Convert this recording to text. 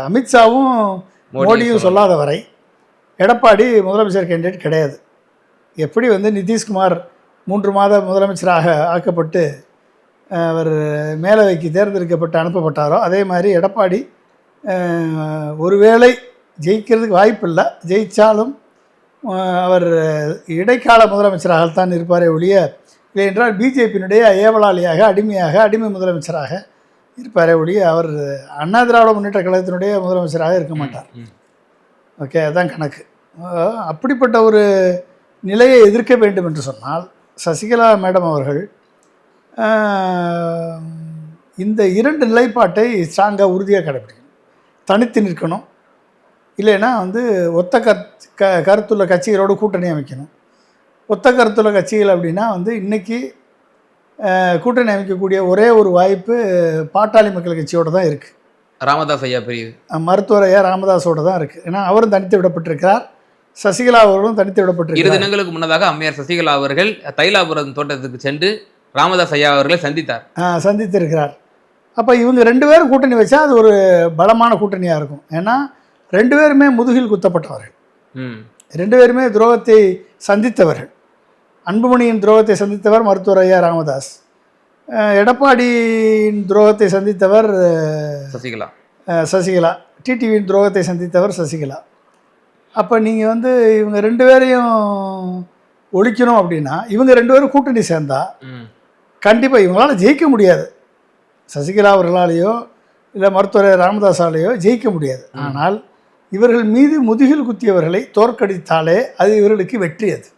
அமித்ஷாவும் மோடியும் சொல்லாத வரை எடப்பாடி முதலமைச்சர் கேண்டிடேட் கிடையாது. எப்படி வந்து நிதிஷ்குமார் 3 மாத முதலமைச்சராக ஆக்கப்பட்டு அவர் மேலவைக்கு தேர்ந்தெடுக்கப்பட்டு அனுப்பப்பட்டாரோ அதே மாதிரி எடப்பாடி ஒருவேளை ஜெயிக்கிறதுக்கு வாய்ப்பு இல்லை, ஜெயித்தாலும் அவர் இடைக்கால முதலமைச்சராகத்தான் இருப்பாரே ஒழிய, இல்லை என்றால் பிஜேபியினுடைய ஏவலாளியாக அடிமை முதலமைச்சராக இருப்பாரே ஒழிய அவர் அண்ணா திராவிட முன்னேற்ற கழகத்தினுடைய முதலமைச்சராக இருக்க மாட்டார். ஓகே, அதுதான் கணக்கு. அப்படிப்பட்ட ஒரு நிலையை எதிர்க்க வேண்டும் என்று சொன்னால் சசிகலா மேடம் அவர்கள் இந்த 2 நிலைப்பாட்டை ஸ்ட்ராங்காக உறுதியாக கடைப்பிடிக்கணும். தனித்து நிற்கணும், இல்லைன்னா வந்து ஒத்த கருத்துள்ள கட்சிகளோடு கூட்டணி அமைக்கணும். ஒத்த கருத்துள்ள கட்சிகள் அப்படின்னா வந்து இன்றைக்கி கூட்டணி அமைக்கக்கூடிய ஒரே ஒரு வாய்ப்பு பாட்டாளி மக்கள் கட்சியோடு தான் இருக்குது. ராமதாஸ் ஐயா பிரிவு மருத்துவர் ஐயா ராமதாஸோடு தான் இருக்குது. ஏன்னா அவரும் தனித்து விடப்பட்டிருக்கிறார், சசிகலா அவர்களும் தனித்து விடப்பட்டிருக்கிறார். 2 தினங்களுக்கு முன்னதாக அம்மையார் சசிகலா அவர்கள் தைலாபுரம் தோட்டத்துக்கு சென்று ராமதாஸ் ஐயா அவர்களை சந்தித்திருக்கிறார். அப்போ இவங்க 2 பேரும் கூட்டணி வச்சா அது ஒரு பலமான கூட்டணியாக இருக்கும். ஏன்னா 2 பேருமே முதுகில் குத்தப்பட்டவர்கள், 2 பேருமே துரோகத்தை சந்தித்தவர்கள். அன்புமணியின் துரோகத்தை சந்தித்தவர் மருத்துவர் ஐயா ராமதாஸ், எடப்பாடியின் துரோகத்தை சந்தித்தவர் சசிகலா, டிடிவியின் துரோகத்தை சந்தித்தவர் சசிகலா. அப்போ நீங்கள் வந்து இவங்க 2 பேரையும் ஒழிக்கணும் அப்படின்னா இவங்க 2 பேரும் கூட்டணி சேர்ந்தால் கண்டிப்பாக இவங்களால் ஜெயிக்க முடியாது. சசிகலா அவர்களாலேயோ இல்லை மருத்துவர் ராமதாஸாலேயோ ஜெயிக்க முடியாது. ஆனால் இவர்கள் மீது முதுகில் குத்தியவர்களை தோற்கடித்தாலே அது இவர்களுக்கு வெற்றி. அது